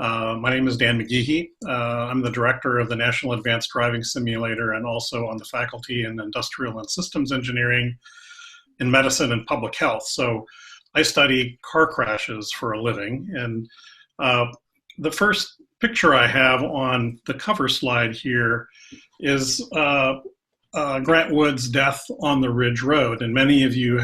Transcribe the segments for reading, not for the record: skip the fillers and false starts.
My name is Dan McGeehee. I'm the director of the National Advanced Driving Simulator and also on the faculty in Industrial and Systems Engineering in Medicine and Public Health. So I study car crashes for a living. And the first picture I have on the cover slide here is Grant Wood's death on the Ridge Road. And many of you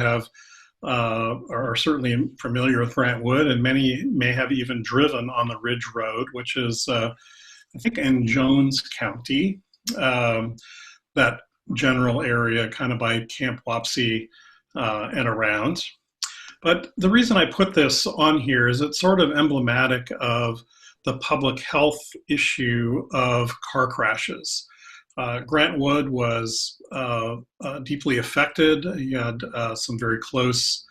are certainly familiar with Grant Wood, and many may have even driven on the Ridge Road, which is, I think, in Jones County, that general area kind of by Camp Wapsie and around. But the reason I put this on here is it's sort of emblematic of the public health issue of car crashes. Grant Wood was deeply affected. He had some very close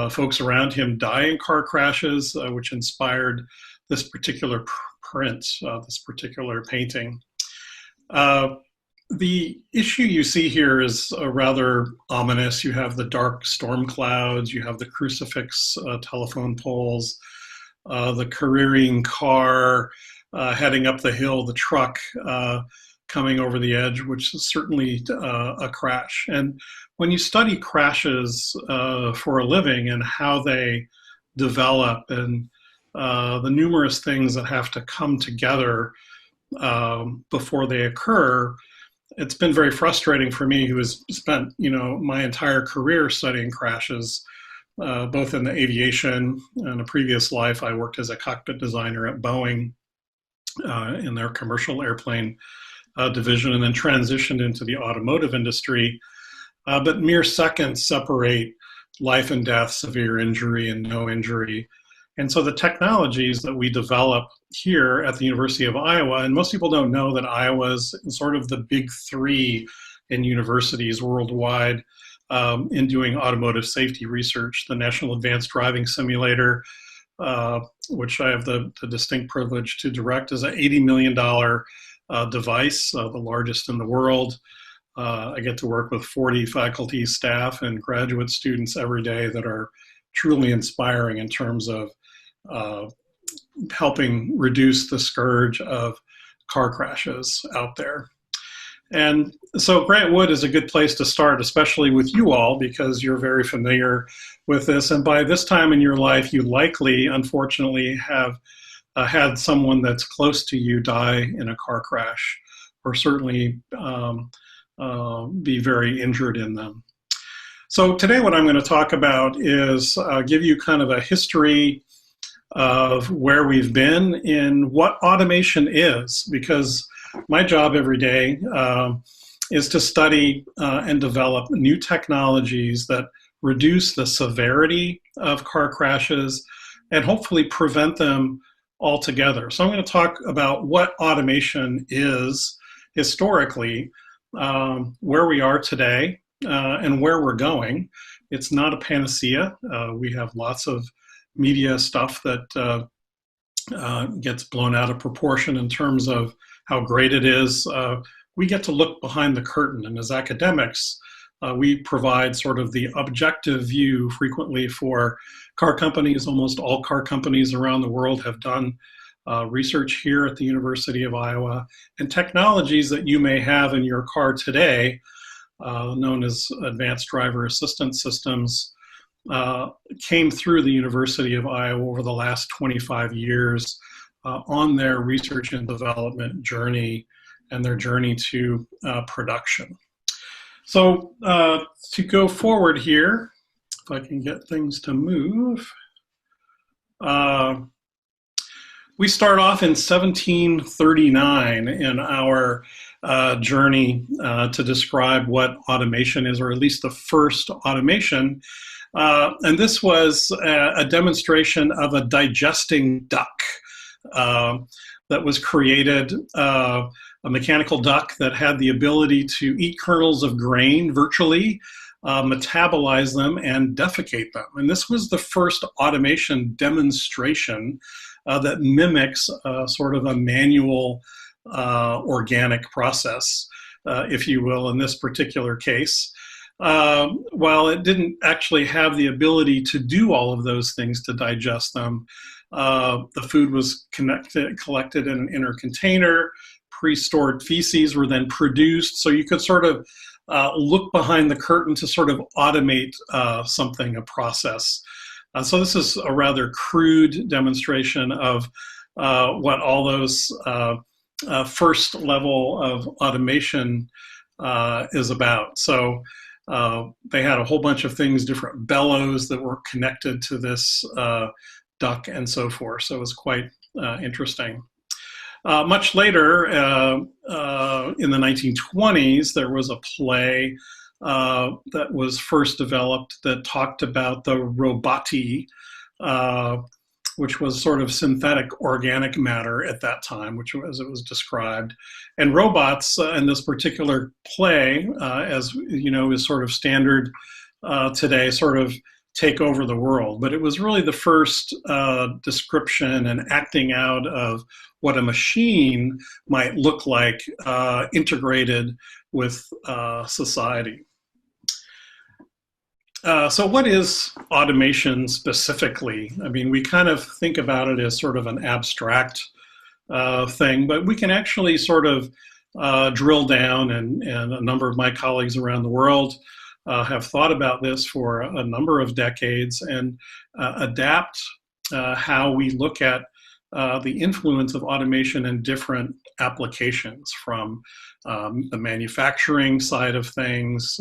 folks around him die in car crashes, which inspired this particular print, this particular painting. The issue you see here is rather ominous. You have the dark storm clouds, you have the crucifix telephone poles, the careering car heading up the hill, the truck coming over the edge, which is certainly a crash. And when you study crashes for a living and how they develop and the numerous things that have to come together before they occur, it's been very frustrating for me, who has spent, my entire career studying crashes, both in the aviation. In a previous life, I worked as a cockpit designer at Boeing in their commercial airplane division, and then transitioned into the automotive industry. But mere seconds separate life and death, severe injury, and no injury. And so the technologies that we develop here at the University of Iowa, and most people don't know that Iowa is sort of the big three in universities worldwide in doing automotive safety research. The National Advanced Driving Simulator, which I have the distinct privilege to direct, is an $80 million device, the largest in the world. I get to work with 40 faculty, staff, and graduate students every day that are truly inspiring in terms of helping reduce the scourge of car crashes out there. And so Grant Wood is a good place to start, especially with you all, because you're very familiar with this. And by this time in your life, you likely, unfortunately, have had someone that's close to you die in a car crash, or certainly be very injured in them. So today what I'm going to talk about is give you kind of a history of where we've been in what automation is, because my job every day is to study and develop new technologies that reduce the severity of car crashes and hopefully prevent them altogether. So I'm going to talk about what automation is historically, where we are today, and where we're going. It's not a panacea. We have lots of media stuff that gets blown out of proportion in terms of how great it is. We get to look behind the curtain, and as academics, we provide sort of the objective view frequently for car companies. Almost all car companies around the world have done research here at the University of Iowa, and technologies that you may have in your car today, known as advanced driver assistance systems, came through the University of Iowa over the last 25 years on their research and development journey and their journey to production. So to go forward here, if I can get things to move, we start off in 1739 in our journey to describe what automation is, or at least the first automation. And this was a demonstration of a digesting duck that was created, a mechanical duck that had the ability to eat kernels of grain virtually, metabolize them, and defecate them. And this was the first automation demonstration that mimics sort of a manual organic process, if you will, in this particular case. While it didn't actually have the ability to do all of those things, to digest them, The food was collected in an inner container. Pre-stored feces were then produced. So you could sort of look behind the curtain to sort of automate something, a process. So this is a rather crude demonstration of what all those first level of automation is about. So they had a whole bunch of things, different bellows that were connected to this duct and so forth. So it was quite interesting. Much later, in the 1920s, there was a play that was first developed that talked about the roboti, which was sort of synthetic organic matter at that time, which as it was described. And robots in this particular play, as you know, is sort of standard today, sort of take over the world. But it was really the first description and acting out of what a machine might look like integrated with society. So what is automation specifically? I mean, we kind of think about it as sort of an abstract thing, but we can actually sort of drill down, and a number of my colleagues around the world have thought about this for a number of decades and adapt how we look at the influence of automation in different applications, from the manufacturing side of things,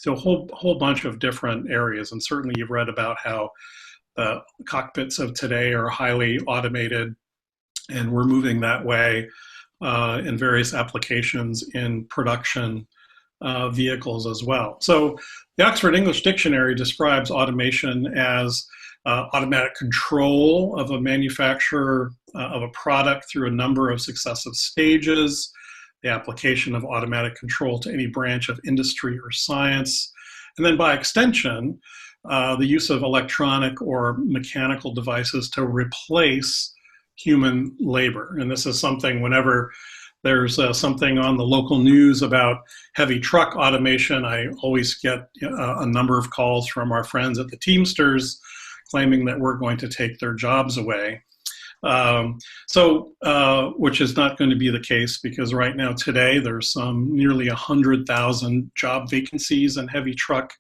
to a whole bunch of different areas. And certainly you've read about how the cockpits of today are highly automated, and we're moving that way in various applications in production vehicles as well. So the Oxford English Dictionary describes automation as automatic control of a manufacturer of a product through a number of successive stages, the application of automatic control to any branch of industry or science, and then by extension, the use of electronic or mechanical devices to replace human labor. And this is something, whenever there's something on the local news about heavy truck automation, I always get a number of calls from our friends at the Teamsters claiming that we're going to take their jobs away. Which is not going to be the case, because right now today there's nearly 100,000 job vacancies in heavy truck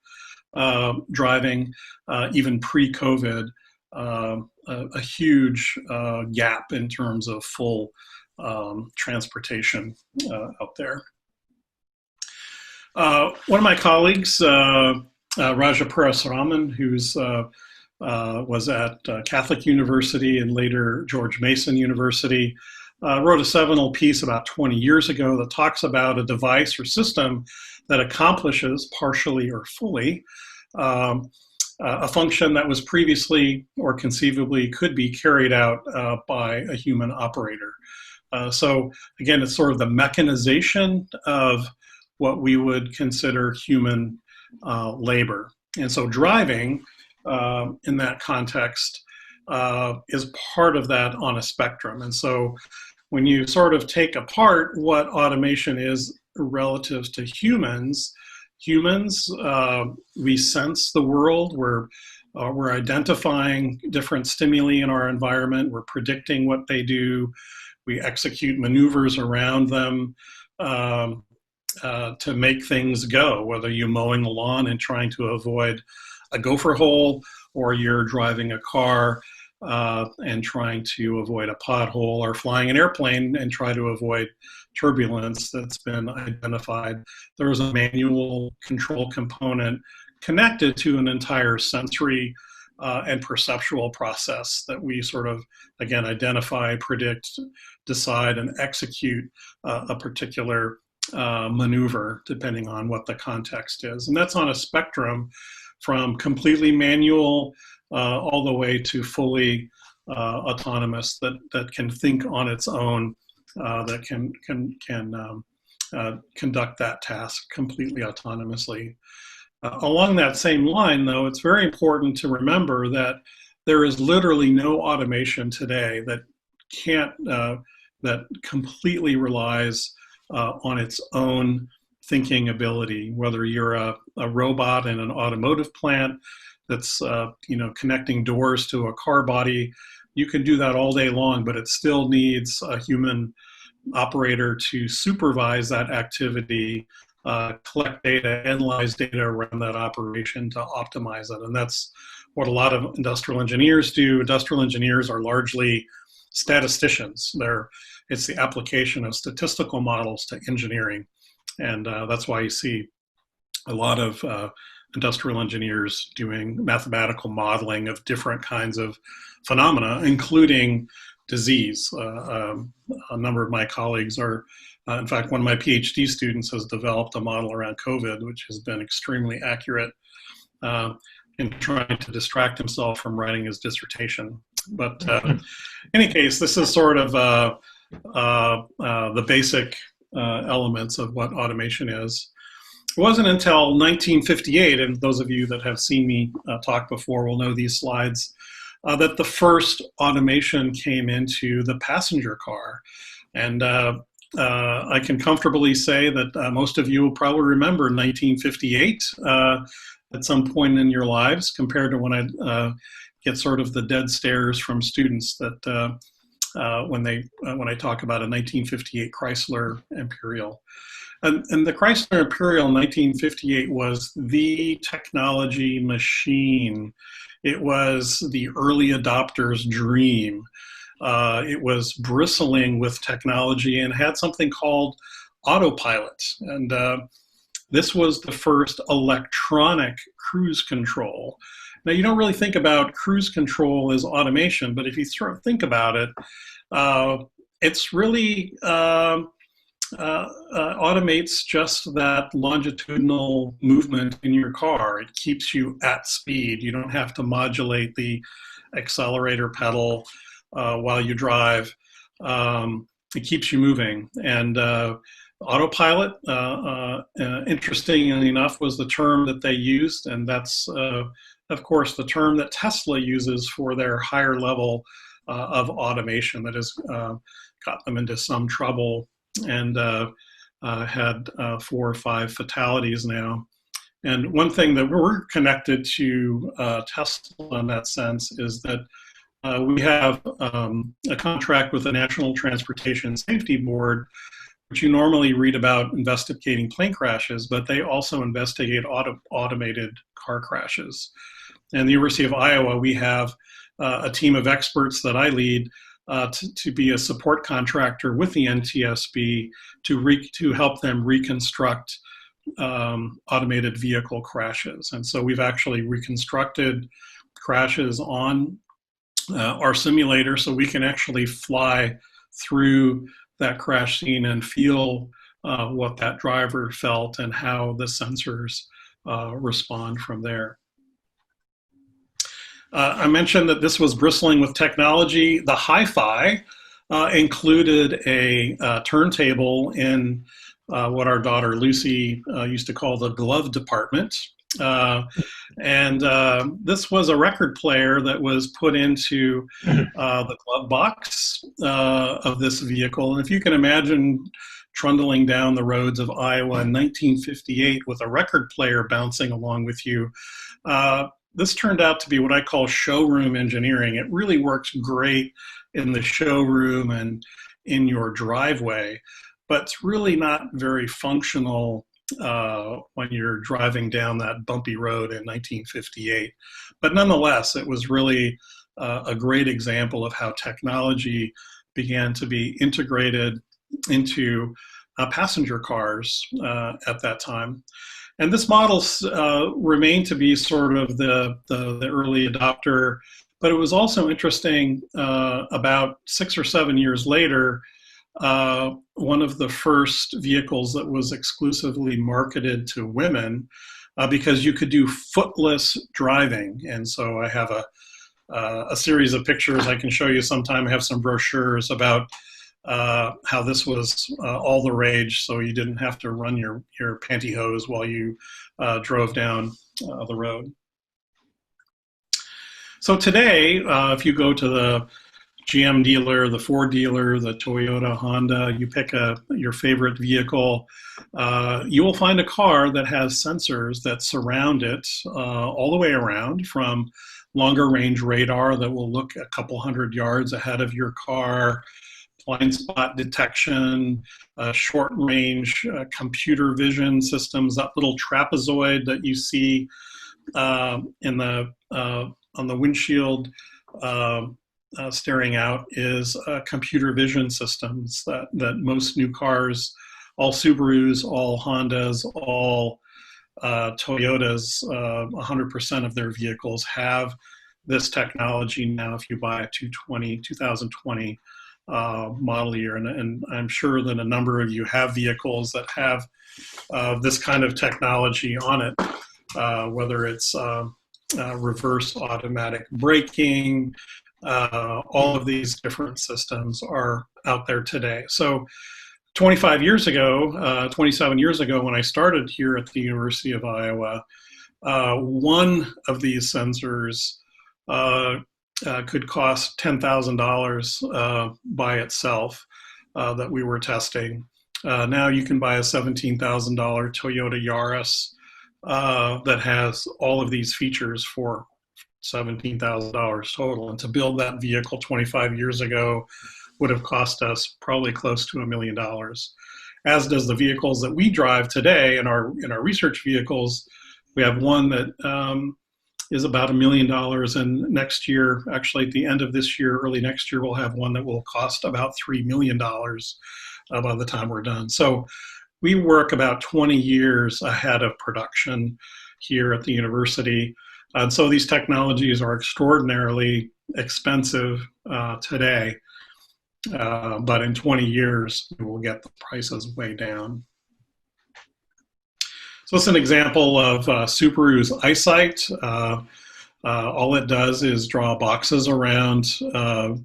driving, even pre-COVID, a huge gap in terms of full transportation out there. One of my colleagues, Raja Parasuraman, who's was at Catholic University and later George Mason University, wrote a seminal piece about 20 years ago that talks about a device or system that accomplishes, partially or fully, a function that was previously or conceivably could be carried out by a human operator. So again, it's sort of the mechanization of what we would consider human labor. And so driving, in that context, is part of that on a spectrum. And so when you sort of take apart what automation is relative to humans, we sense the world, we're identifying different stimuli in our environment, we're predicting what they do, we execute maneuvers around them to make things go, whether you're mowing the lawn and trying to avoid a gopher hole, or you're driving a car and trying to avoid a pothole, or flying an airplane and try to avoid turbulence that's been identified. There is a manual control component connected to an entire sensory and perceptual process that we sort of, again, identify, predict, decide, and execute a particular maneuver depending on what the context is. And that's on a spectrum from completely manual all the way to fully autonomous, that can think on its own, that can conduct that task completely autonomously. Along that same line, though, it's very important to remember that there is literally no automation today that completely relies on its own thinking ability. Whether you're a robot in an automotive plant that's connecting doors to a car body, you can do that all day long, but it still needs a human operator to supervise that activity, collect data, analyze data around that operation to optimize it. And that's what a lot of industrial engineers do. Industrial engineers are largely statisticians. It's the application of statistical models to engineering. And that's why you see a lot of industrial engineers doing mathematical modeling of different kinds of phenomena, including disease. A number of my colleagues are, in fact, one of my PhD students has developed a model around COVID, which has been extremely accurate in trying to distract himself from writing his dissertation. But in any case, this is sort of the basic elements of what automation is. It wasn't until 1958, and those of you that have seen me talk before will know these slides, that the first automation came into the passenger car. And I can comfortably say that most of you will probably remember 1958 at some point in your lives, compared to when I get sort of the dead stares from students that when I talk about a 1958 Chrysler Imperial. And the Chrysler Imperial in 1958 was the technology machine. It was the early adopter's dream. It was bristling with technology and had something called autopilot. And this was the first electronic cruise control. Now, you don't really think about cruise control as automation, but if you sort of think about it, it's really automates just that longitudinal movement in your car. It keeps you at speed. You don't have to modulate the accelerator pedal while you drive. It keeps you moving. And autopilot, interestingly enough, was the term that they used, and that's, of course, the term that Tesla uses for their higher level of automation that has got them into some trouble and had 4 or 5 fatalities now. And one thing that we're connected to Tesla in that sense is that we have a contract with the National Transportation Safety Board, which you normally read about investigating plane crashes, but they also investigate automated car crashes. And the University of Iowa, we have a team of experts that I lead to be a support contractor with the NTSB to help them reconstruct automated vehicle crashes. And so we've actually reconstructed crashes on our simulator, so we can actually fly through that crash scene and feel what that driver felt and how the sensors respond from there. I mentioned that this was bristling with technology. The hi-fi included a turntable in what our daughter Lucy used to call the glove department. And this was a record player that was put into the glove box of this vehicle. And if you can imagine trundling down the roads of Iowa in 1958 with a record player bouncing along with you, this turned out to be what I call showroom engineering. It really works great in the showroom and in your driveway, but it's really not very functional when you're driving down that bumpy road in 1958. But nonetheless, it was really a great example of how technology began to be integrated into passenger cars at that time. And this model remained to be sort of the early adopter, but it was also interesting about 6 or 7 years later, one of the first vehicles that was exclusively marketed to women because you could do footless driving. And so I have a series of pictures I can show you sometime. I have some brochures about how this was all the rage, so you didn't have to run your pantyhose while you drove down the road. So today, if you go to the GM dealer, the Ford dealer, the Toyota, Honda, you pick your favorite vehicle, you will find a car that has sensors that surround it all the way around, from longer range radar that will look a couple hundred yards ahead of your car, blind spot detection, short range computer vision systems, that little trapezoid that you see in the on the windshield staring out is computer vision systems that most new cars, all Subarus, all Hondas, all Toyotas, 100% of their vehicles have this technology now if you buy a 2020 model year. And I'm sure that a number of you have vehicles that have this kind of technology on it, whether it's reverse automatic braking. All of these different systems are out there today. So 27 years ago, when I started here at the University of Iowa, one of these sensors could cost $10,000 by itself that we were testing. Now you can buy a $17,000 Toyota Yaris that has all of these features for $17,000 total. And to build that vehicle 25 years ago would have cost us probably close to $1 million. As does the vehicles that we drive today in our research vehicles. We have one that is about $1 million, and next year, actually at the end of this year, early next year, we'll have one that will cost about $3 million by the time we're done. So we work about 20 years ahead of production here at the university. And so these technologies are extraordinarily expensive today, but in 20 years, we will get the prices way down. So it's an example of Subaru's EyeSight. All it does is draw boxes around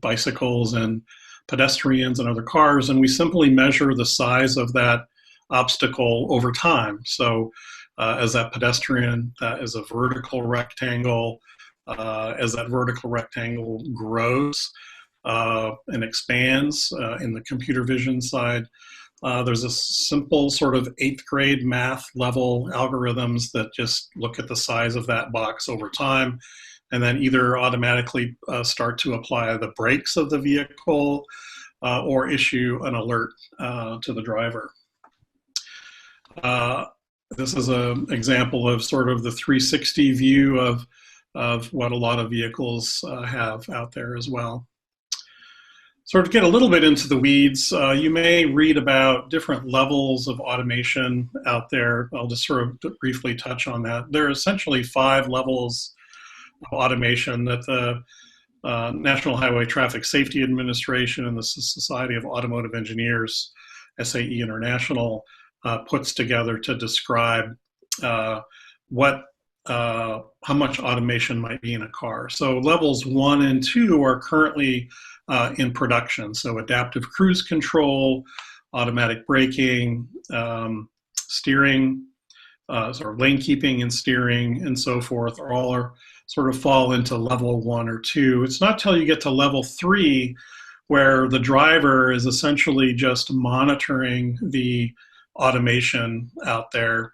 bicycles and pedestrians and other cars, and we simply measure the size of that obstacle over time. So as that pedestrian, that is a vertical rectangle. As that vertical rectangle grows and expands in the computer vision side, there's a simple sort of 8th grade math level algorithms that just look at the size of that box over time and then either automatically start to apply the brakes of the vehicle or issue an alert to the driver. This is an example of sort of the 360 view of what a lot of vehicles have out there as well. Sort of get a little bit into the weeds, you may read about different levels of automation out there. I'll just sort of briefly touch on that. There are essentially 5 levels of automation that the National Highway Traffic Safety Administration and the Society of Automotive Engineers, SAE International, puts together to describe how much automation might be in a car. So levels 1 and 2 are currently in production. So adaptive cruise control, automatic braking, steering, sort of lane keeping and steering, and so forth, are all sort of fall into level 1 or 2. It's not till you get to level 3 where the driver is essentially just monitoring the automation out there,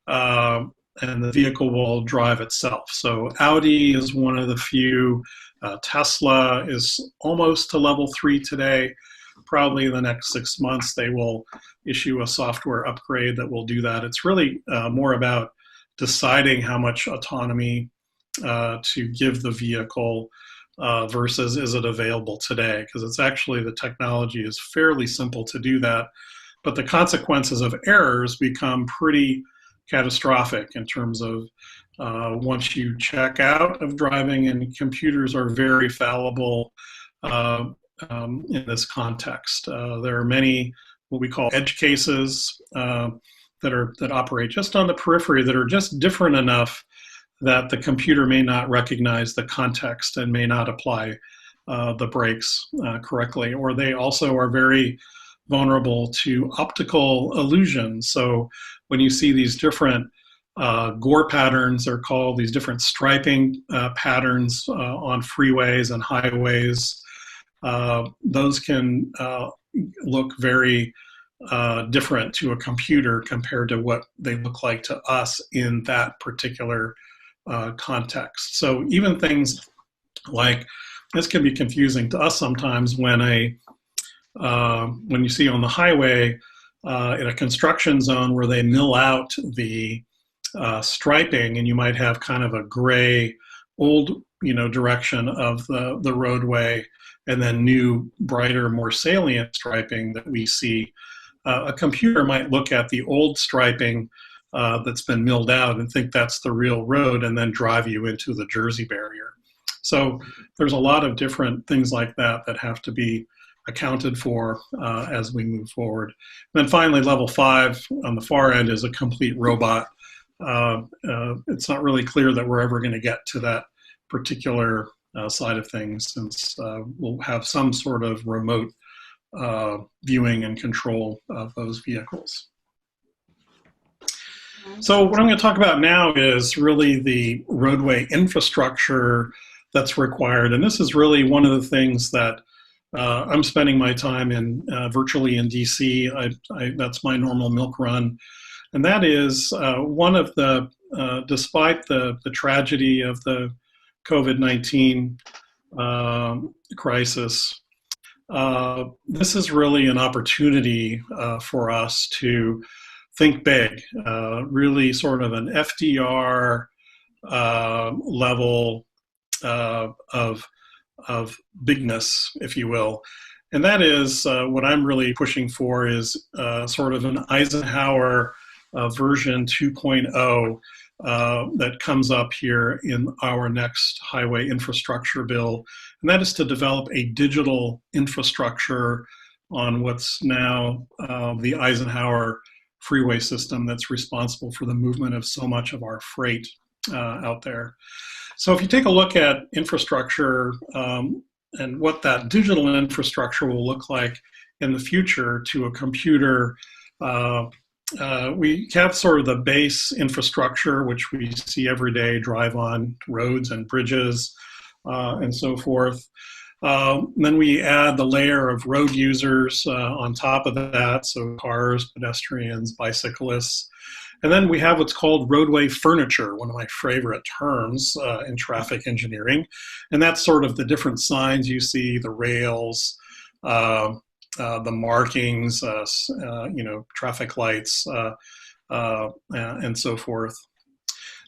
and the vehicle will drive itself. So Audi is one of the few. Tesla is almost to level 3 today. Probably in the next 6 months, they will issue a software upgrade that will do that. It's really more about deciding how much autonomy to give the vehicle versus is it available today, because it's actually, the technology is fairly simple to do that, but the consequences of errors become pretty catastrophic in terms of once you check out of driving, and computers are very fallible in this context. There are many what we call edge cases that operate just on the periphery that are just different enough that the computer may not recognize the context and may not apply the brakes correctly, or they also are very vulnerable to optical illusions. So when you see these different gore patterns, they're called, these different striping patterns on freeways and highways, those can look very different to a computer compared to what they look like to us in that particular context. So even things like, this can be confusing to us sometimes when you see on the highway in a construction zone where they mill out the striping, and you might have kind of a gray old direction of the roadway, and then new, brighter, more salient striping that we see. A computer might look at the old striping that's been milled out and think that's the real road, and then drive you into the Jersey barrier. So there's a lot of different things like that that have to be accounted for as we move forward. And then finally, level 5 on the far end is a complete robot. It's not really clear that we're ever going to get to that particular side of things, since we'll have some sort of remote viewing and control of those vehicles. So what I'm going to talk about now is really the roadway infrastructure that's required. And this is really one of the things that I'm spending my time in virtually in DC. That's my normal milk run. And that is one of the, despite the tragedy of the COVID-19 crisis, this is really an opportunity for us to think big, really sort of an FDR level of bigness, if you will. And that is what I'm really pushing for is sort of an Eisenhower version 2.0 that comes up here in our next highway infrastructure bill. And that is to develop a digital infrastructure on what's now the Eisenhower freeway system that's responsible for the movement of so much of our freight out there. So if you take a look at infrastructure and what that digital infrastructure will look like in the future to a computer, we have sort of the base infrastructure, which we see every day, drive on roads and bridges and so forth. Then we add the layer of road users on top of that, so cars, pedestrians, bicyclists. And then we have what's called roadway furniture, one of my favorite terms in traffic engineering. And that's sort of the different signs you see, the rails, the markings, traffic lights, and so forth.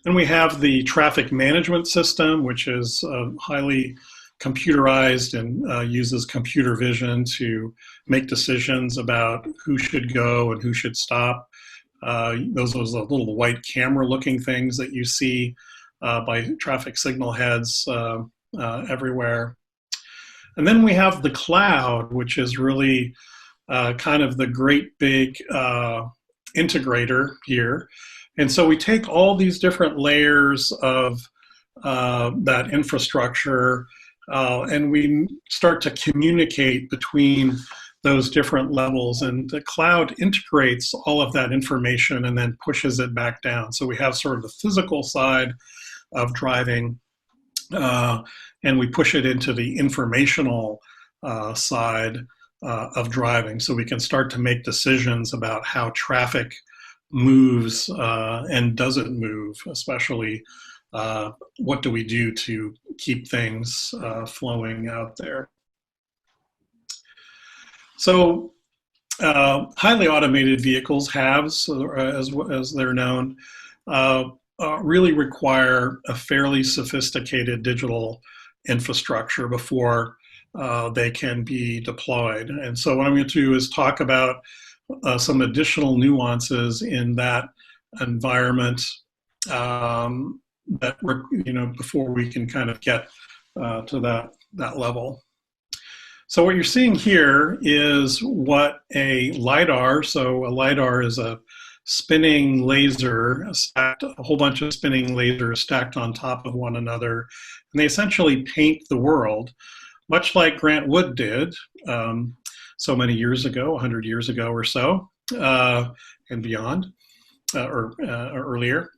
Then we have the traffic management system, which is highly computerized and uses computer vision to make decisions about who should go and who should stop. Those are the little white camera looking things that you see by traffic signal heads everywhere. And then we have the cloud, which is really kind of the great big integrator here. And so we take all these different layers of that infrastructure and we start to communicate between those different levels, and the cloud integrates all of that information and then pushes it back down. So we have sort of the physical side of driving, and we push it into the informational side of driving, so we can start to make decisions about how traffic moves and doesn't move, especially what do we do to keep things flowing out there. So highly automated vehicles, HAVs, as they're known, really require a fairly sophisticated digital infrastructure before they can be deployed. And so what I'm going to do is talk about some additional nuances in that environment that before we can kind of get to that level. So what you're seeing here is what a LiDAR, so a LiDAR is a spinning laser, a whole bunch of spinning lasers stacked on top of one another, and they essentially paint the world, much like Grant Wood did so many years ago, 100 years ago or so, and beyond, or earlier.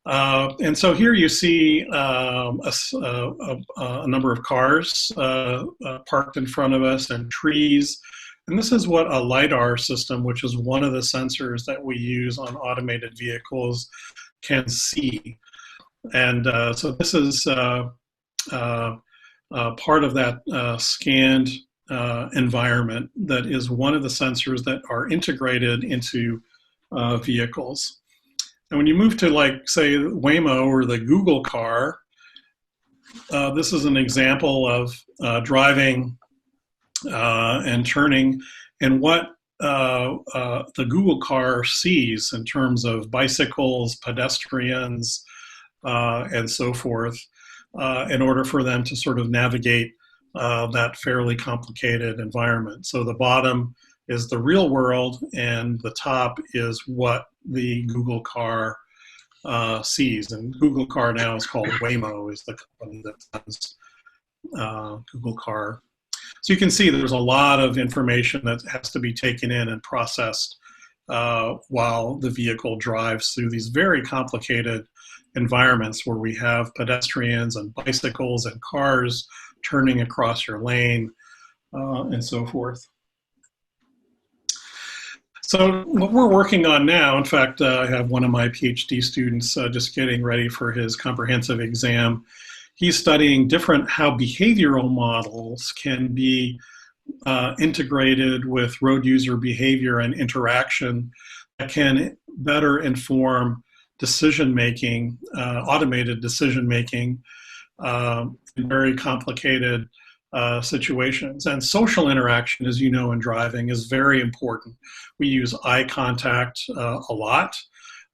And so here you see a number of cars parked in front of us and trees. And this is what a LiDAR system, which is one of the sensors that we use on automated vehicles, can see. And so this is part of that scanned environment that is one of the sensors that are integrated into vehicles. And when you move to, like, say, Waymo or the Google car, this is an example of driving and turning, and what the Google car sees in terms of bicycles, pedestrians, and so forth, in order for them to sort of navigate that fairly complicated environment. So the bottom is the real world, and the top is what the Google car sees. And Google car now is called Waymo, is the company that does Google car. So you can see there's a lot of information that has to be taken in and processed while the vehicle drives through these very complicated environments where we have pedestrians and bicycles and cars turning across your lane and so forth. So what we're working on now, in fact, I have one of my PhD students just getting ready for his comprehensive exam. He's studying how behavioral models can be integrated with road user behavior and interaction that can better inform decision-making, automated decision-making in very complicated situations. And social interaction, as you know, in driving is very important. We use eye contact a lot.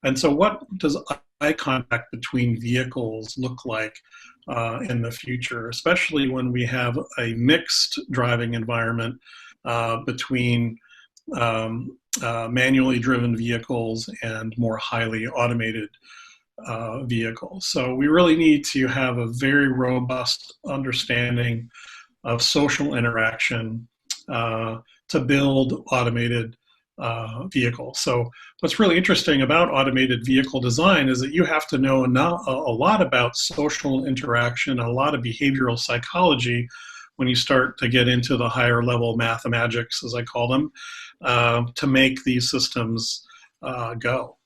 And so what does eye contact between vehicles look like in the future, especially when we have a mixed driving environment between manually driven vehicles and more highly automated vehicles. So we really need to have a very robust understanding of social interaction to build automated vehicles. So what's really interesting about automated vehicle design is that you have to know a lot about social interaction, a lot of behavioral psychology when you start to get into the higher level mathemagics, as I call them, to make these systems go.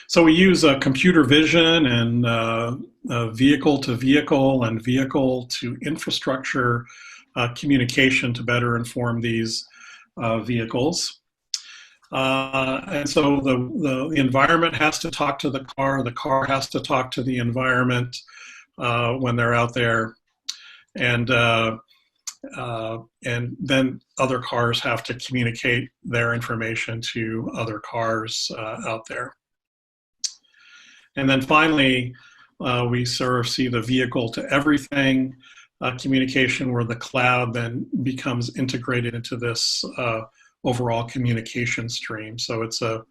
So we use computer vision and vehicle to vehicle and vehicle to infrastructure communication to better inform these vehicles. And so the environment has to talk to the car has to talk to the environment when they're out there, and then other cars have to communicate their information to other cars out there. And then finally, we sort of see the vehicle to everything communication, where the cloud then becomes integrated into this overall communication stream. So it's a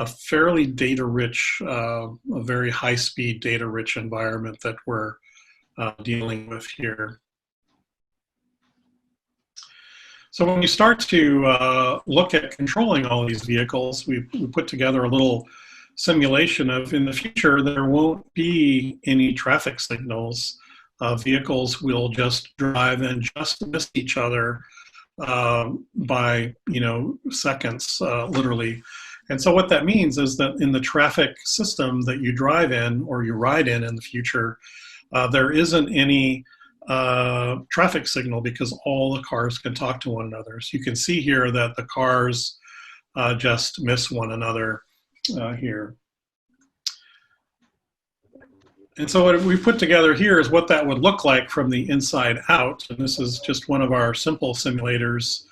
fairly data-rich, a very high-speed data-rich environment that we're dealing with here. So when you start to look at controlling all these vehicles, we put together a little simulation of, in the future, there won't be any traffic signals. Vehicles will just drive and just miss each other by seconds, literally. And so what that means is that in the traffic system that you drive in or you ride in the future, there isn't any traffic signal because all the cars can talk to one another. So you can see here that the cars just miss one another here. And so what we put together here is what that would look like from the inside out. And this is just one of our simple simulators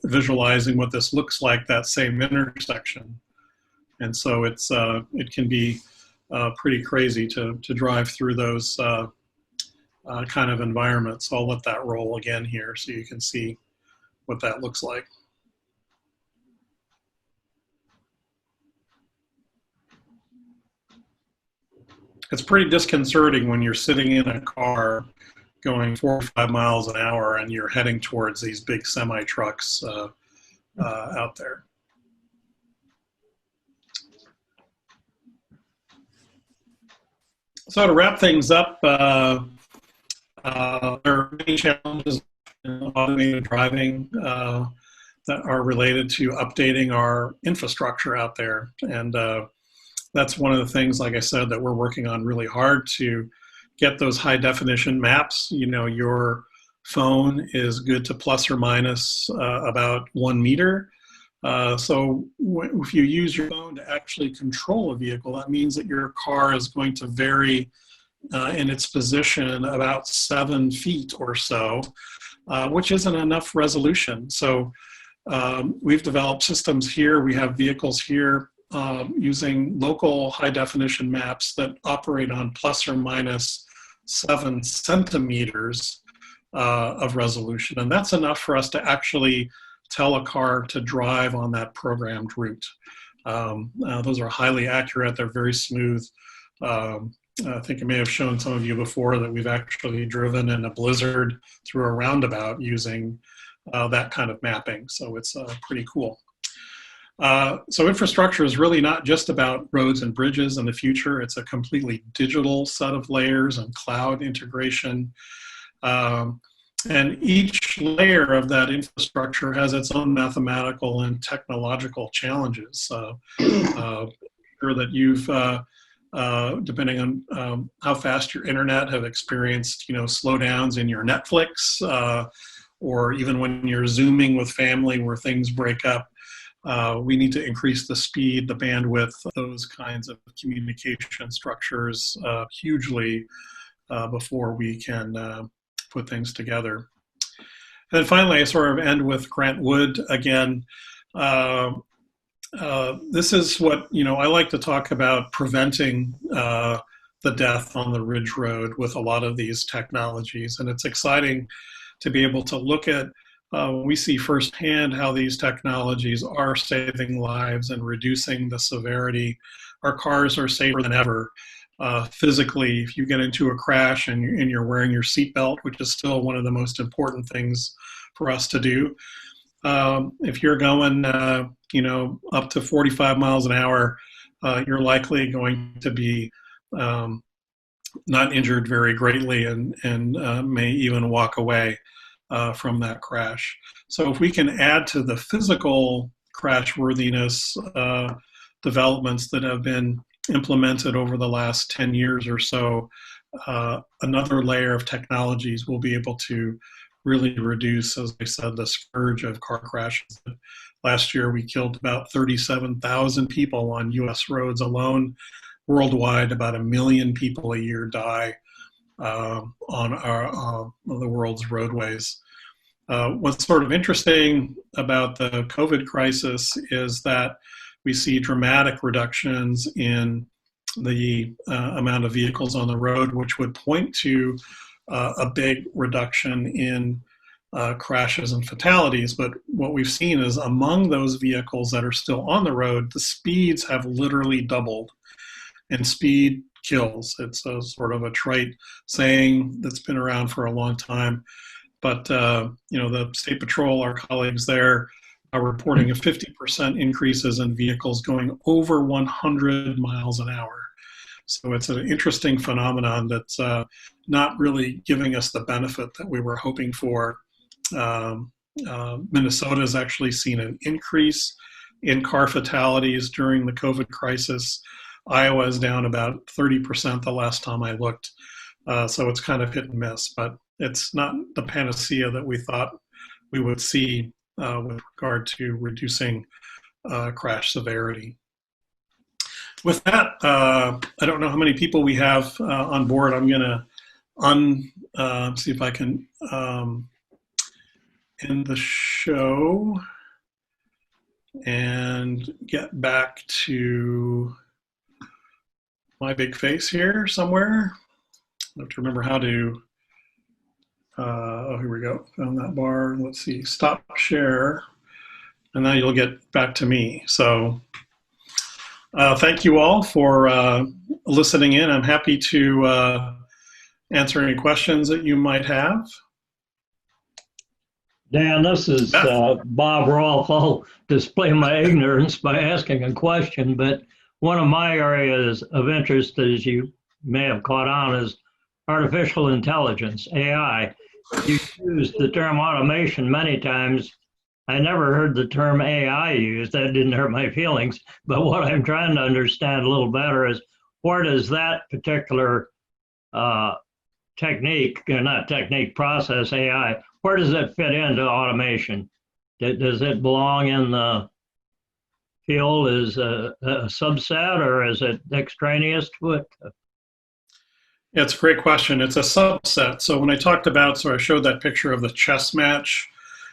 visualizing what this looks like, that same intersection. And so it's it can be pretty crazy to drive through those kind of environments. So I'll let that roll again here so you can see what that looks like. It's pretty disconcerting when you're sitting in a car going 4 or 5 miles an hour and you're heading towards these big semi-trucks out there. So to wrap things up, there are many challenges in automated driving that are related to updating our infrastructure out there. And that's one of the things, like I said, that we're working on really hard to get those high definition maps. Your phone is good to plus or minus about 1 meter. So if you use your phone to actually control a vehicle, that means that your car is going to vary in its position about 7 feet or so, which isn't enough resolution. So we've developed systems here. We have vehicles here using local high definition maps that operate on plus or minus 7 centimeters of resolution. And that's enough for us to actually tell a car to drive on that programmed route. Those are highly accurate. They're very smooth. I think I may have shown some of you before that we've actually driven in a blizzard through a roundabout using that kind of mapping. So it's pretty cool. So infrastructure is really not just about roads and bridges in the future. It's a completely digital set of layers and cloud integration. And each layer of that infrastructure has its own mathematical and technological challenges. Sure that you've, depending on how fast your internet, have experienced, slowdowns in your Netflix, or even when you're Zooming with family where things break up. We need to increase the speed, the bandwidth, those kinds of communication structures hugely before we can put things together. And then finally, I sort of end with Grant Wood again. This is what, I like to talk about preventing the death on the Ridge Road with a lot of these technologies. And it's exciting to be able to look at, we see firsthand how these technologies are saving lives and reducing the severity. Our cars are safer than ever. Physically, if you get into a crash and you're wearing your seatbelt, which is still one of the most important things for us to do. If you're going, up to 45 miles an hour, you're likely going to be not injured very greatly and may even walk away from that crash. So if we can add to the physical crash worthiness developments that have been implemented over the last 10 years or so, another layer of technologies will be able to really reduce, as I said, the scourge of car crashes. Last year, we killed about 37,000 people on U.S. roads alone. Worldwide, about 1 million people a year die on the world's roadways. What's sort of interesting about the COVID crisis is that we see dramatic reductions in the amount of vehicles on the road, which would point to a big reduction in crashes and fatalities. But what we've seen is among those vehicles that are still on the road, the speeds have literally doubled. And speed kills. It's a sort of a trite saying that's been around for a long time. But, the State Patrol, our colleagues there, are reporting a 50% increases in vehicles going over 100 miles an hour. So it's an interesting phenomenon that's not really giving us the benefit that we were hoping for. Minnesota has actually seen an increase in car fatalities during the COVID crisis. Iowa is down about 30% the last time I looked. So it's kind of hit and miss, but it's not the panacea that we thought we would see with regard to reducing crash severity. With that, I don't know how many people we have on board. I'm going to see if I can end the show and get back to my big face here somewhere. I have to remember how to, here we go, found that bar. Let's see, stop share, and now you'll get back to me. So thank you all for listening in. I'm happy to answer any questions that you might have. Dan, this is Bob Rolfe. I'll display my ignorance by asking a question, but one of my areas of interest, as you may have caught on, is artificial intelligence, AI. You used the term automation many times. I never heard the term AI used. That didn't hurt my feelings. But what I'm trying to understand a little better is where does that particular uh, technique, not technique, process, AI, where does it fit into automation? Does it belong in the field as a subset, or is it extraneous to it? Yeah, it's a great question. It's a subset. So when I talked about, so I showed that picture of the chess match,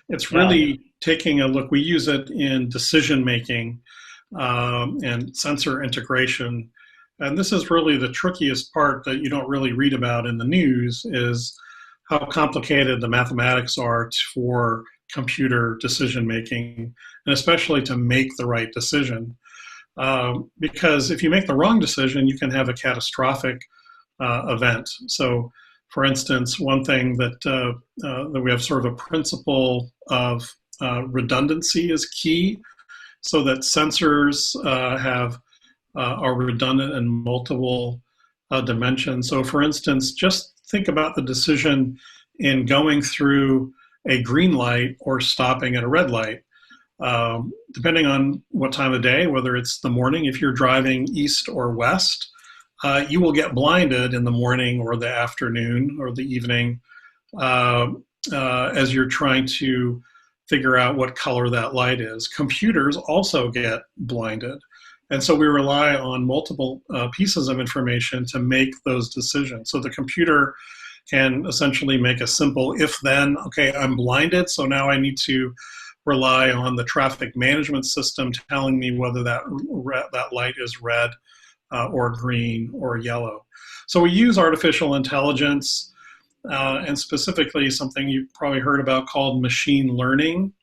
it's Yeah. really taking a look. We use it in decision making and sensor integration. And this is really the trickiest part that you don't really read about in the news is how complicated the mathematics are for computer decision making, and especially to make the right decision. Because if you make the wrong decision, you can have a catastrophic event. So, for instance, one thing that we have sort of a principle of redundancy is key, so that sensors are redundant in multiple dimensions. So, for instance, just think about the decision in going through a green light or stopping at a red light. Depending on what time of day, whether it's the morning, if you're driving east or west, you will get blinded in the morning or the afternoon or the evening as you're trying to figure out what color that light is. Computers also get blinded. And so we rely on multiple pieces of information to make those decisions. So the computer can essentially make a simple if-then, okay, I'm blinded, so now I need to rely on the traffic management system telling me whether that light is red or green or yellow. So we use artificial intelligence and specifically something you've probably heard about called machine learning,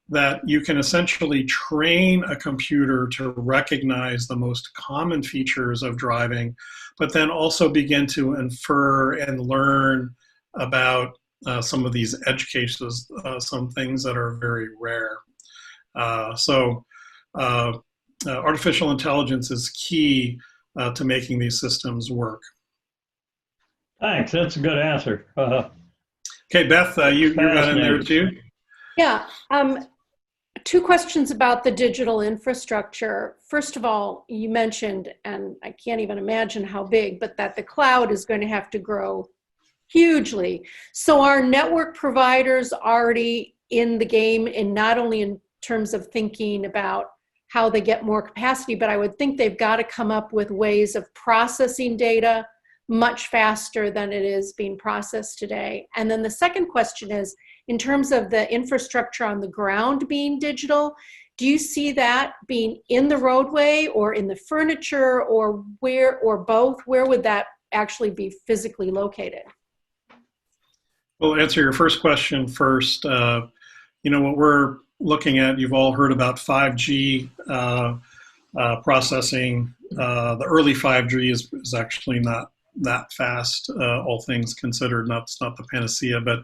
that you can essentially train a computer to recognize the most common features of driving, but then also begin to infer and learn about some of these edge cases, some things that are very rare. Artificial intelligence is key to making these systems work. Thanks. That's a good answer. Okay, Beth, you got in there too? Yeah. Two questions about the digital infrastructure. First of all, you mentioned, and I can't even imagine how big, but that the cloud is going to have to grow hugely. So are network providers already in the game, and not only in terms of thinking about how they get more capacity, but I would think they've got to come up with ways of processing data much faster than it is being processed today. And then the second question is, in terms of the infrastructure on the ground being digital, do you see that being in the roadway or in the furniture or where, or both? Where would that actually be physically located? Well, answer your first question first. What we're looking at, you've all heard about 5G processing. The early 5G is actually not that fast, all things considered. It's not the panacea, but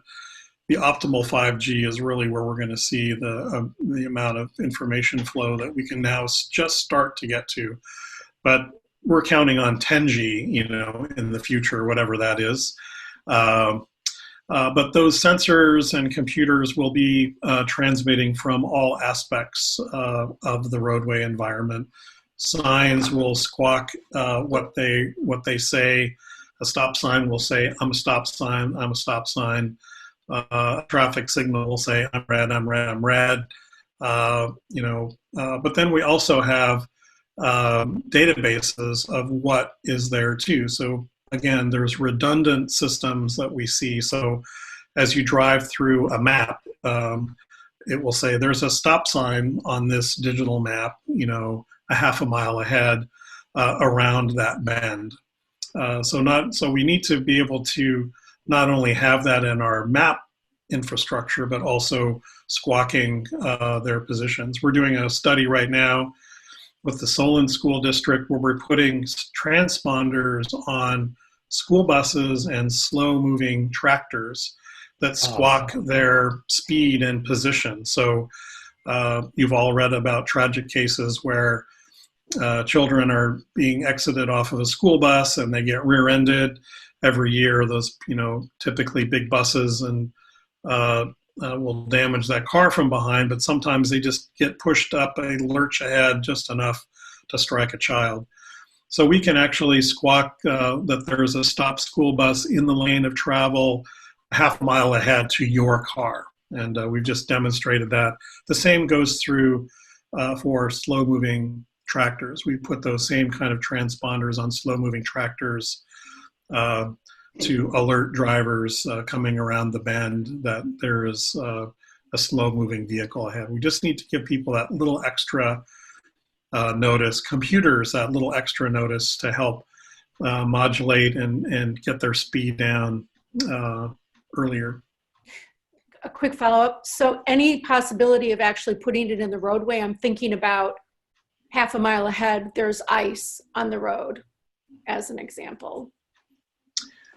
the optimal 5G is really where we're going to see the amount of information flow that we can now just start to get to. But we're counting on 10G, in the future, whatever that is. But those sensors and computers will be transmitting from all aspects of the roadway environment. Signs will squawk what they say. A stop sign will say, "I'm a stop sign. I'm a stop sign." A traffic signal will say, "I'm red. I'm red. I'm red." But then we also have databases of what is there too. So again, there's redundant systems that we see. So as you drive through a map, it will say there's a stop sign on this digital map, a half a mile ahead around that bend. So we need to be able to not only have that in our map infrastructure, but also squawking their positions. We're doing a study right now with the Solon School District where we're putting transponders on school buses and slow-moving tractors that squawk their speed and position. So you've all read about tragic cases where children are being exited off of a school bus and they get rear-ended every year. Those, typically big buses and will damage that car from behind, but sometimes they just get pushed up a lurch ahead just enough to strike a child. So we can actually squawk that there's a stopped school bus in the lane of travel half a mile ahead to your car. And we've just demonstrated that. The same goes through for slow-moving tractors. We put those same kind of transponders on slow-moving tractors to alert drivers coming around the bend that there is a slow-moving vehicle ahead. We just need to give people that little extra notice, computers that little extra notice to help modulate and get their speed down earlier. A quick follow-up. So any possibility of actually putting it in the roadway? I'm thinking about half a mile ahead, there's ice on the road, as an example.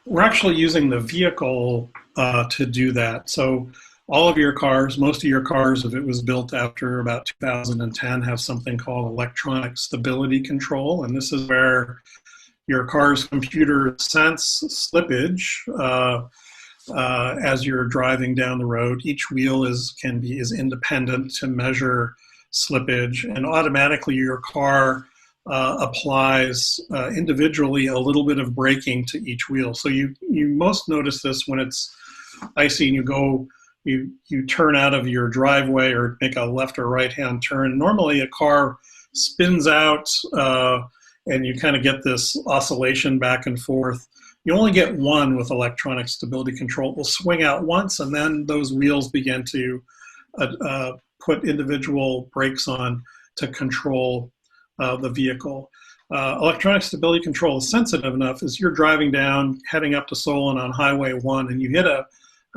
We're actually using the vehicle to do that. So all of your cars, most of your cars, if it was built after about 2010, have something called electronic stability control. And this is where your car's computer sense slippage as you're driving down the road. Each wheel is independent to measure slippage, and automatically your car applies individually a little bit of braking to each wheel. So you most notice this when it's icy and you turn out of your driveway or make a left or right hand turn. Normally a car spins out and you kind of get this oscillation back and forth. You only get one with electronic stability control. It will swing out once, and then those wheels begin to put individual brakes on to control the vehicle. Electronic stability control is sensitive enough as you're driving down, heading up to Solon on Highway 1, and you hit a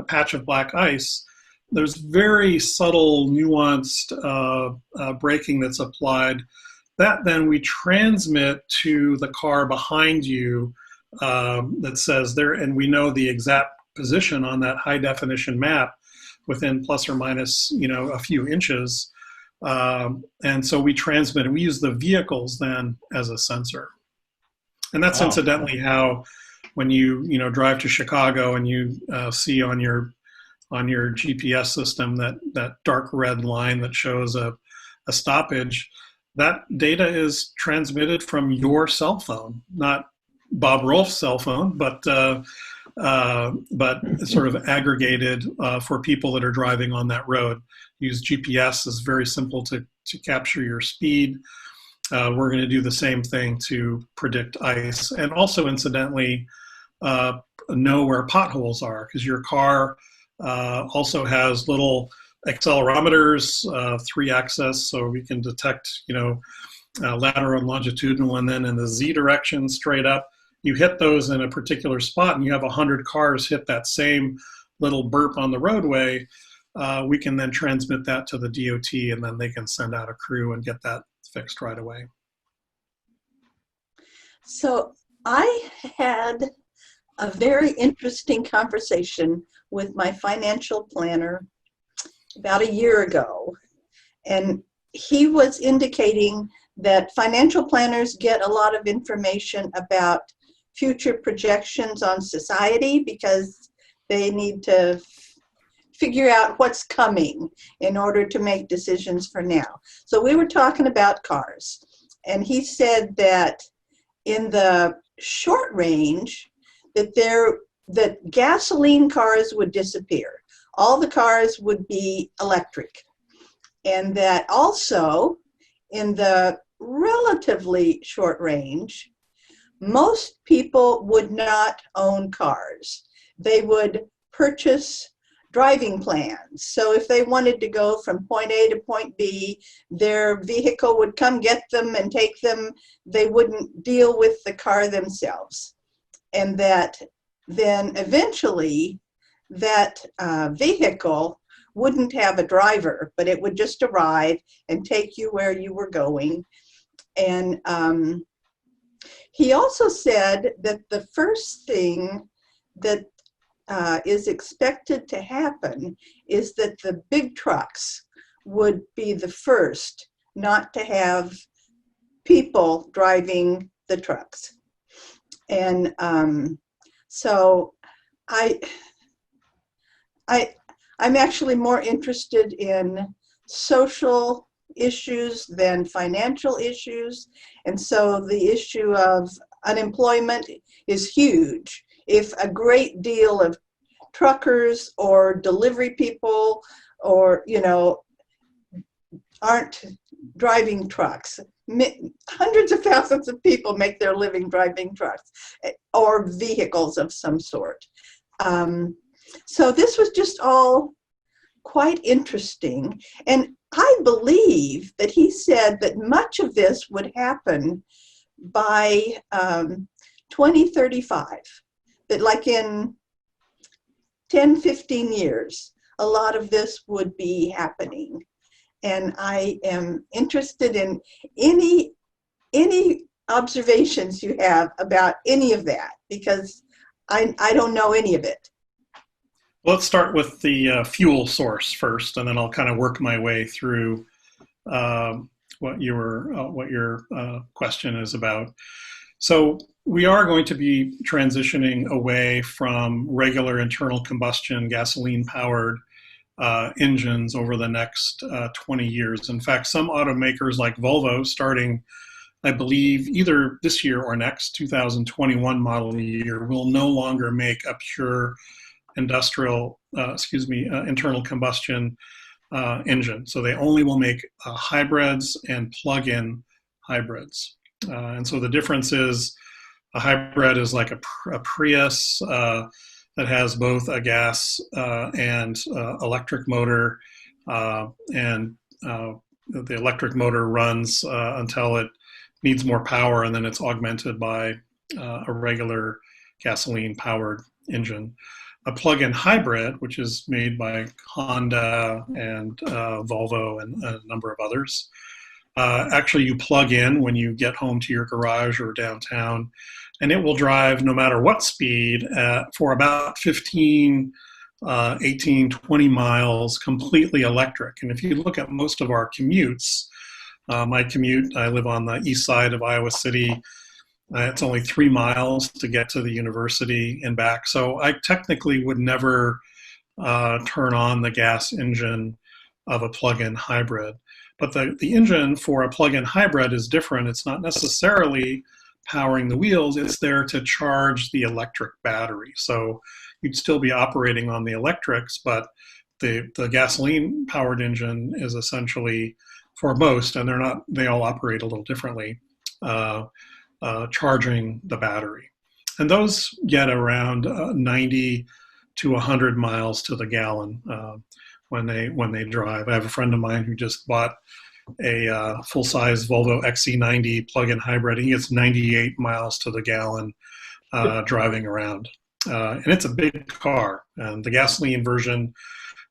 patch of black ice. There's very subtle, nuanced braking that's applied. That then we transmit to the car behind you that says there, and we know the exact position on that high definition map within plus or minus, a few inches. And so we transmit, and we use the vehicles then as a sensor. And that's incidentally how, when you drive to Chicago and you see on your GPS system that dark red line that shows a stoppage, that data is transmitted from your cell phone, not Bob Rolfe's cell phone, but sort of aggregated for people that are driving on that road. Use GPS is very simple to capture your speed. We're going to do the same thing to predict ice, and also incidentally know where potholes are, because your car also has little accelerometers, 3-axis, so we can detect lateral and longitudinal, and then in the Z direction straight up. You hit those in a particular spot and you have 100 cars hit that same little burp on the roadway, we can then transmit that to the DOT, and then they can send out a crew and get that fixed right away. So I had a very interesting conversation with my financial planner about a year ago, and he was indicating that financial planners get a lot of information about future projections on society because they need to figure out what's coming in order to make decisions for now. So we were talking about cars, and he said that in the short range that gasoline cars would disappear. All the cars would be electric, and that also in the relatively short range, most people would not own cars. They would purchase driving plans. So if they wanted to go from point A to point B, their vehicle would come get them and take them. They wouldn't deal with the car themselves. And that then eventually that vehicle wouldn't have a driver, but it would just arrive and take you where you were going. And he also said that the first thing that is expected to happen is that the big trucks would be the first not to have people driving the trucks. And so I I'm actually more interested in social issues than financial issues. And so the issue of unemployment is huge. If a great deal of truckers or delivery people or, aren't driving trucks, hundreds of thousands of people make their living driving trucks or vehicles of some sort. So this was just all quite interesting. And I believe that he said that much of this would happen by 2035, that like in 10, 15 years, a lot of this would be happening. And I am interested in any observations you have about any of that, because I don't know any of it. Let's start with the fuel source first, and then I'll kind of work my way through what your question is about. So we are going to be transitioning away from regular internal combustion gasoline-powered engines over the next 20 years. In fact, some automakers like Volvo, starting, I believe, either this year or next, 2021 model year, will no longer make a pure internal combustion engine. So they only will make hybrids and plug-in hybrids. And so the difference is a hybrid is like a Prius that has both a gas and electric motor, and the electric motor runs until it needs more power, and then it's augmented by a regular gasoline-powered engine. A plug-in hybrid, which is made by Honda and Volvo and a number of others. Actually, you plug in when you get home to your garage or downtown, and it will drive no matter what speed for about 15, 18, 20 miles completely electric. And if you look at most of our commutes, my commute, I live on the east side of Iowa City. It's only 3 miles to get to the university and back. So I technically would never turn on the gas engine of a plug-in hybrid. But the engine for a plug-in hybrid is different. It's not necessarily powering the wheels. It's there to charge the electric battery. So you'd still be operating on the electrics, but the gasoline-powered engine is essentially, for most, and they all operate a little differently, charging the battery. And those get around 90 to 100 miles to the gallon when they drive. I have a friend of mine who just bought a full-size Volvo XC90 plug-in hybrid. He gets 98 miles to the gallon driving around. And it's a big car. And the gasoline version,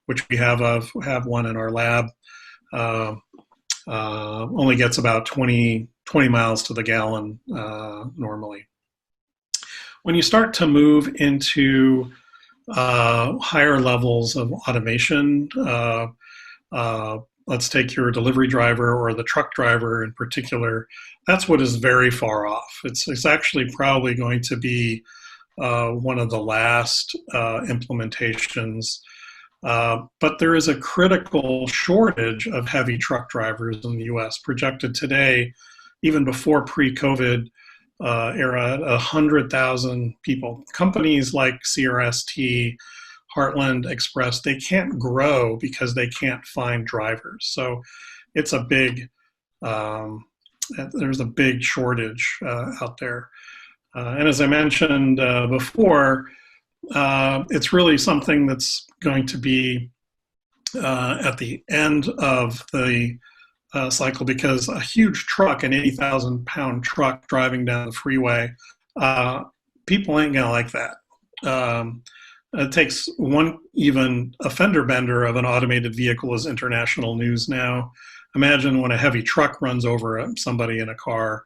which we have one in our lab, only gets about 20 miles to the gallon normally. When you start to move into higher levels of automation, let's take your delivery driver or the truck driver in particular, that's what is very far off. It's actually probably going to be one of the last implementations. But there is a critical shortage of heavy truck drivers in the U.S. projected today, even before pre-COVID era, 100,000 people. Companies like CRST, Heartland Express, they can't grow because they can't find drivers. So it's a big, there's a big shortage out there. And as I mentioned before, it's really something that's going to be at the end of the cycle, because a huge truck, an 80,000-pound truck driving down the freeway, people ain't gonna like that. It takes one even a fender bender of an automated vehicle is international news now. Imagine when a heavy truck runs over somebody in a car.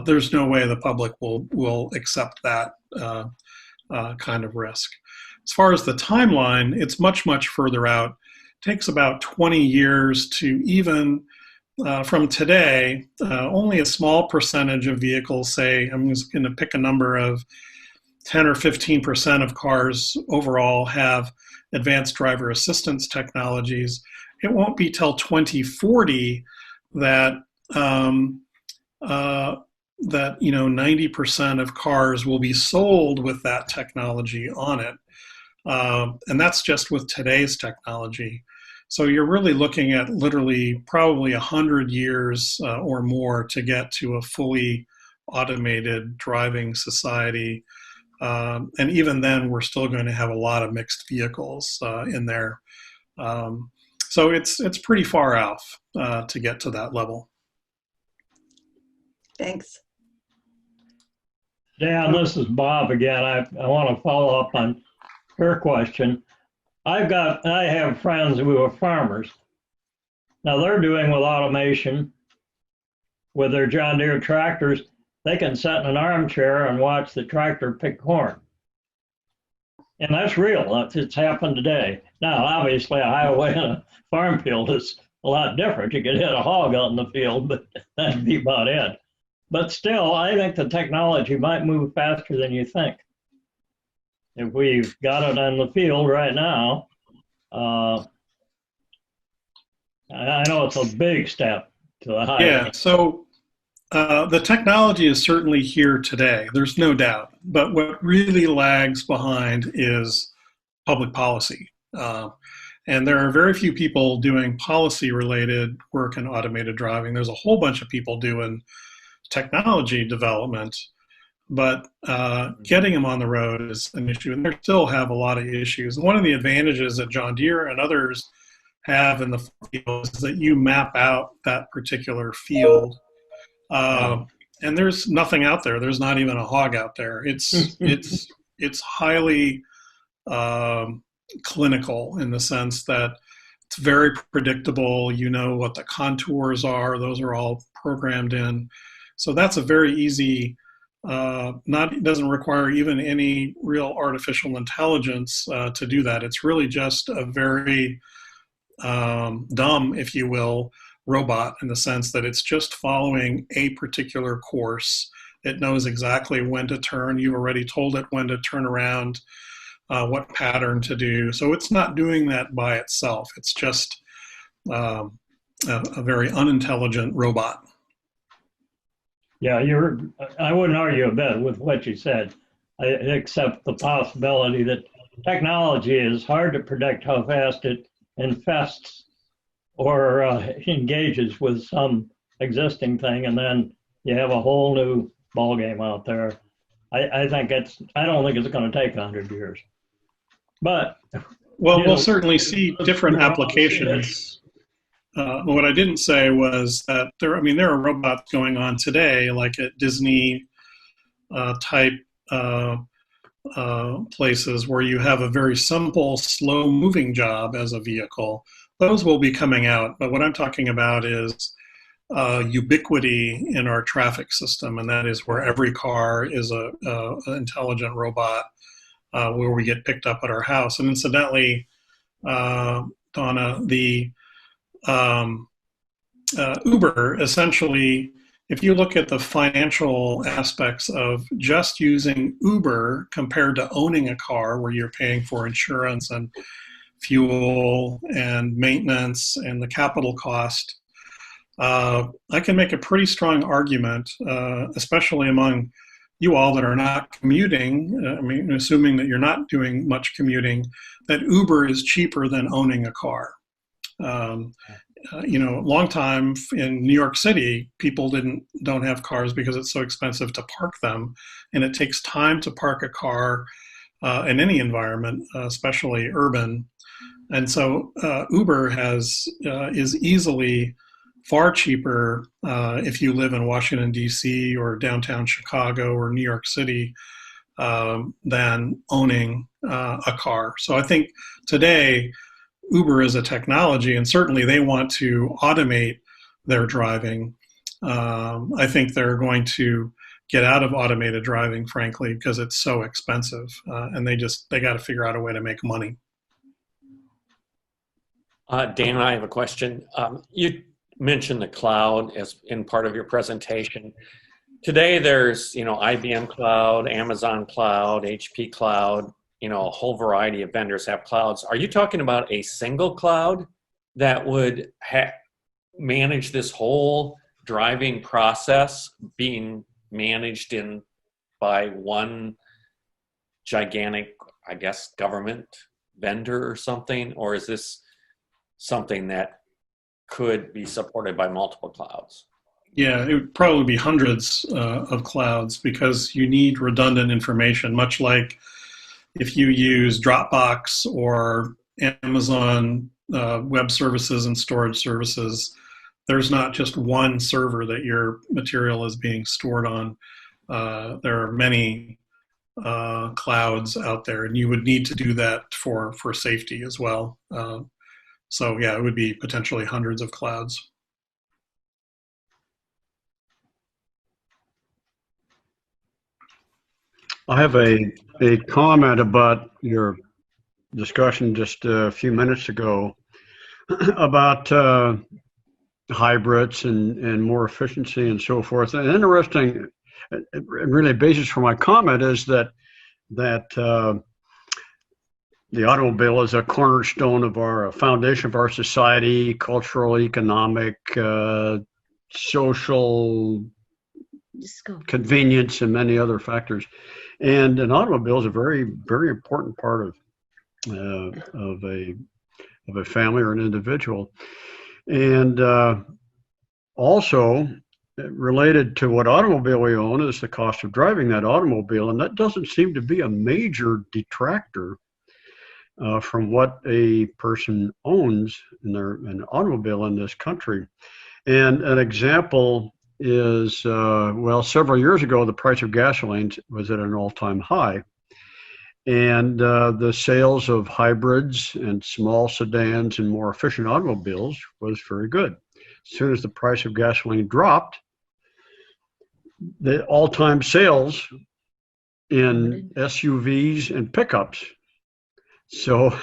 There's no way the public will accept that kind of risk. As far as the timeline, it's much, much further out. It takes about 20 years to even, from today, only a small percentage of vehicles, say, I'm just going to pick a number of 10 or 15% of cars overall have advanced driver assistance technologies. It won't be till 2040 that that 90% of cars will be sold with that technology on it, and that's just with today's technology. So you're really looking at literally probably 100 years or more to get to a fully automated driving society. And even then, we're still going to have a lot of mixed vehicles in there. So it's pretty far off to get to that level. Thanks. Dan, this is Bob again. I want to follow up on her question. I have friends who are farmers. Now they're doing with automation with their John Deere tractors. They can sit in an armchair and watch the tractor pick corn. And that's real. It's happened today. Now, obviously, a highway and a farm field is a lot different. You could hit a hog out in the field, but that'd be about it. But still, I think the technology might move faster than you think. If we've got it on the field right now, I know it's a big step to the highway. Yeah, so the technology is certainly here today, there's no doubt. But what really lags behind is public policy. And there are very few people doing policy-related work in automated driving. There's a whole bunch of people doing technology development, but getting them on the road is an issue. And they still have a lot of issues. One of the advantages that John Deere and others have in the field is that you map out that particular field. And there's nothing out there. There's not even a hog out there. It's highly clinical in the sense that it's very predictable. You know what the contours are. Those are all programmed in. So that's a very easy, doesn't require even any real artificial intelligence to do that. It's really just a very dumb, if you will, robot in the sense that it's just following a particular course. It knows exactly when to turn. You've already told it when to turn around, what pattern to do. So it's not doing that by itself. It's just a very unintelligent robot. Yeah, I wouldn't argue a bit with what you said, except the possibility that technology is hard to predict how fast it infests or engages with some existing thing, and then you have a whole new ballgame out there. I don't think it's going to take 100 years. But we'll certainly see different applications. What I didn't say was that there are robots going on today, like at Disney type places where you have a very simple, slow-moving job as a vehicle. Those will be coming out, but what I'm talking about is ubiquity in our traffic system, and that is where every car is an intelligent robot where we get picked up at our house. And incidentally, Donna, the Uber, essentially, if you look at the financial aspects of just using Uber compared to owning a car where you're paying for insurance and fuel and maintenance and the capital cost, I can make a pretty strong argument, especially among you all that are not commuting, assuming that you're not doing much commuting, that Uber is cheaper than owning a car. Long time in New York City, people don't have cars because it's so expensive to park them, and it takes time to park a car in any environment, especially urban. And so Uber is easily far cheaper if you live in Washington, D.C. or downtown Chicago or New York City than owning a car. So I think today Uber is a technology, and certainly they want to automate their driving. I think they're going to get out of automated driving, frankly, because it's so expensive, and they got to figure out a way to make money. Dan, I have a question. You mentioned the cloud as in part of your presentation. today there's, IBM Cloud, Amazon Cloud, HP Cloud, a whole variety of vendors have clouds. Are you talking about a single cloud that would manage this whole driving process being managed by one gigantic, I guess, government vendor or something? Or is this something that could be supported by multiple clouds? Yeah, it would probably be hundreds of clouds because you need redundant information, much like if you use Dropbox or Amazon web services and storage services. There's not just one server that your material is being stored on. There are many clouds out there, and you would need to do that for safety as well. So yeah, it would be potentially hundreds of clouds. I have a comment about your discussion just a few minutes ago about hybrids and more efficiency and so forth. An interesting, really basis for my comment is that the automobile is a cornerstone of a foundation of our society, cultural, economic, social convenience, and many other factors. And an automobile is a very, very important part of a family or an individual. And also related to what automobile we own is the cost of driving that automobile, and that doesn't seem to be a major detractor from what a person owns in an automobile in this country. And an example is, several years ago, the price of gasoline was at an all-time high. And the sales of hybrids and small sedans and more efficient automobiles was very good. As soon as the price of gasoline dropped, the all-time sales in SUVs and pickups. So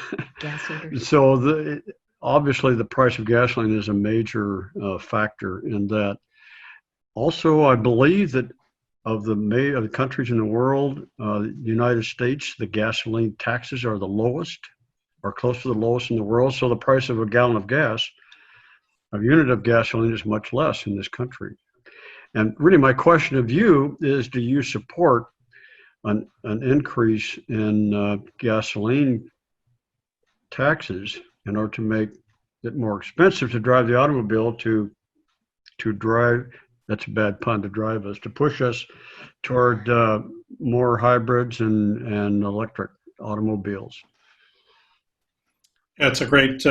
obviously the price of gasoline is a major factor in that. Also, I believe that of the countries in the world, the United States, the gasoline taxes are the lowest, or close to the lowest in the world. So the price of a gallon of gas, a unit of gasoline, is much less in this country. And really my question of you is, do you support an increase in gasoline taxes in order to make it more expensive to drive the automobile to drive, that's a bad pun, to drive us, to push us toward more hybrids and electric automobiles? Yeah, it's a great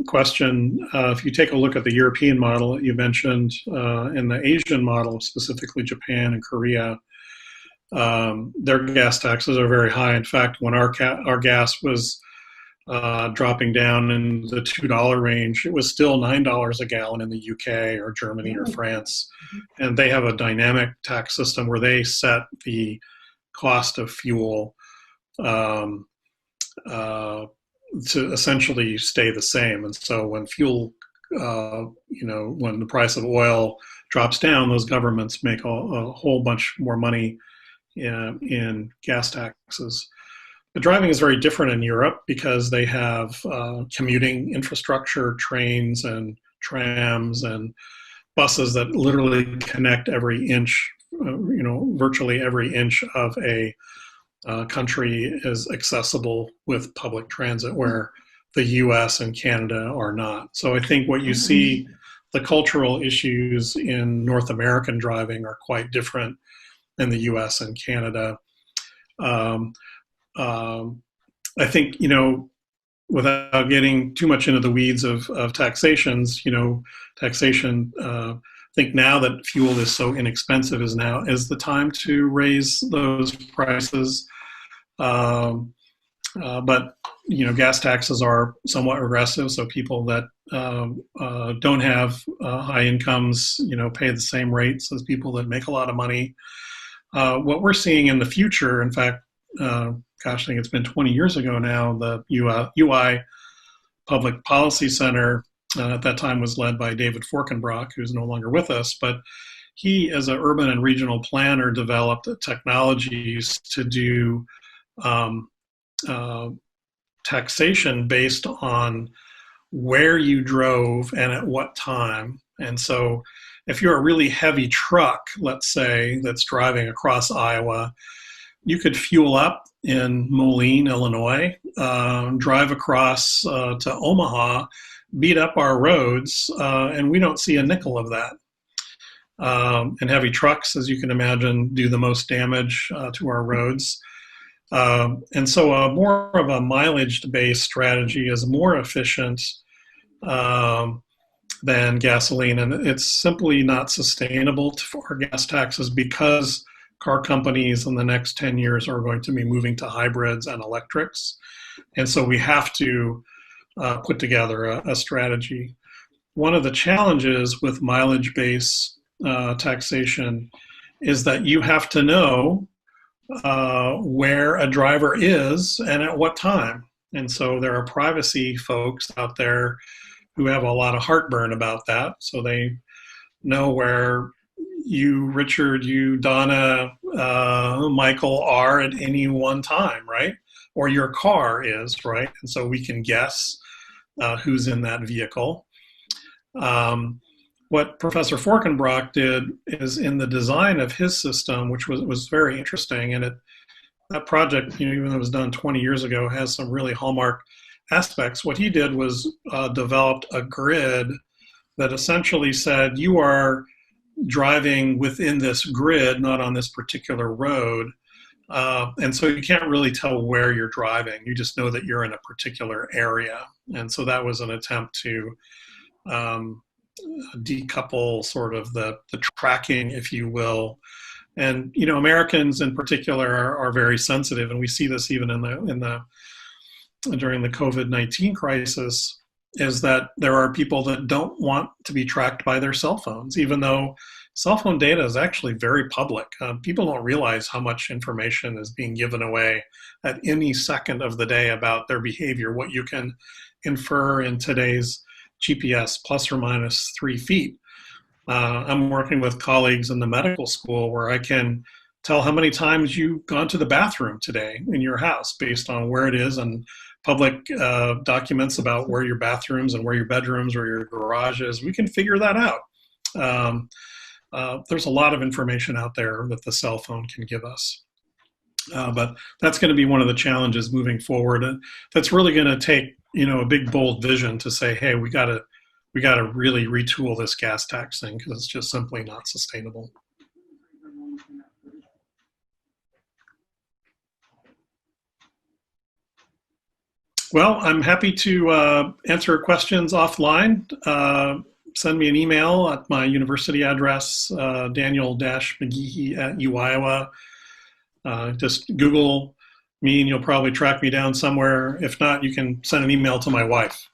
question. If you take a look at the European model that you mentioned and the Asian model, specifically Japan and Korea, their gas taxes are very high. In fact, when our gas was dropping down in the $2 range, it was still $9 a gallon in the UK or Germany or France. And they have a dynamic tax system where they set the cost of fuel to essentially stay the same. And so when fuel, when the price of oil drops down, those governments make a whole bunch more money in gas taxes. But driving is very different in Europe because they have commuting infrastructure, trains and trams and buses that literally connect every inch, virtually every inch of a country is accessible with public transit, where the US and Canada are not. So I think what you see, the cultural issues in North American driving are quite different in the US and Canada. I think, without getting too much into the weeds of taxations, I think now that fuel is so inexpensive is the time to raise those prices. But gas taxes are somewhat regressive, so people that don't have high incomes, pay the same rates as people that make a lot of money. What we're seeing in the future, in fact, I think it's been 20 years ago now, the UI Public Policy Center at that time was led by David Forkenbrock, who's no longer with us, but he, as an urban and regional planner, developed technologies to do taxation based on where you drove and at what time. And so if you're a really heavy truck, let's say, that's driving across Iowa, you could fuel up in Moline, Illinois, drive across to Omaha, beat up our roads, and we don't see a nickel of that. And heavy trucks, as you can imagine, do the most damage to our roads. And so more of a mileage-based strategy is more efficient than gasoline, and it's simply not sustainable for gas taxes because car companies in the next 10 years are going to be moving to hybrids and electrics. And so we have to put together a strategy. One of the challenges with mileage-based taxation is that you have to know where a driver is and at what time. And so there are privacy folks out there who have a lot of heartburn about that. So they know where you, Richard, you, Donna, Michael are at any one time, right? Or your car is, right? And so we can guess who's in that vehicle. What Professor Forkenbrock did is in the design of his system, which was very interesting, and that project, even though it was done 20 years ago, has some really hallmark aspects. What he did was developed a grid that essentially said you are driving within this grid, not on this particular road. And so you can't really tell where you're driving. You just know that you're in a particular area. And so that was an attempt to decouple sort of the tracking, if you will. And, Americans in particular are very sensitive. And we see this even during the COVID-19 crisis, is that there are people that don't want to be tracked by their cell phones, even though cell phone data is actually very public. People don't realize how much information is being given away at any second of the day about their behavior, what you can infer in today's GPS plus or minus 3 feet. I'm working with colleagues in the medical school where I can tell how many times you've gone to the bathroom today in your house based on where it is, and public documents about where your bathrooms and where your bedrooms or your garage is. We can figure that out. There's a lot of information out there that the cell phone can give us. But that's going to be one of the challenges moving forward. And that's really going to take, a big, bold vision to say, hey, we got to really retool this gas tax thing because it's just simply not sustainable. Well, I'm happy to answer questions offline. Send me an email at my university address, Daniel-McGeehee@UIowa. Just Google me and you'll probably track me down somewhere. If not, you can send an email to my wife.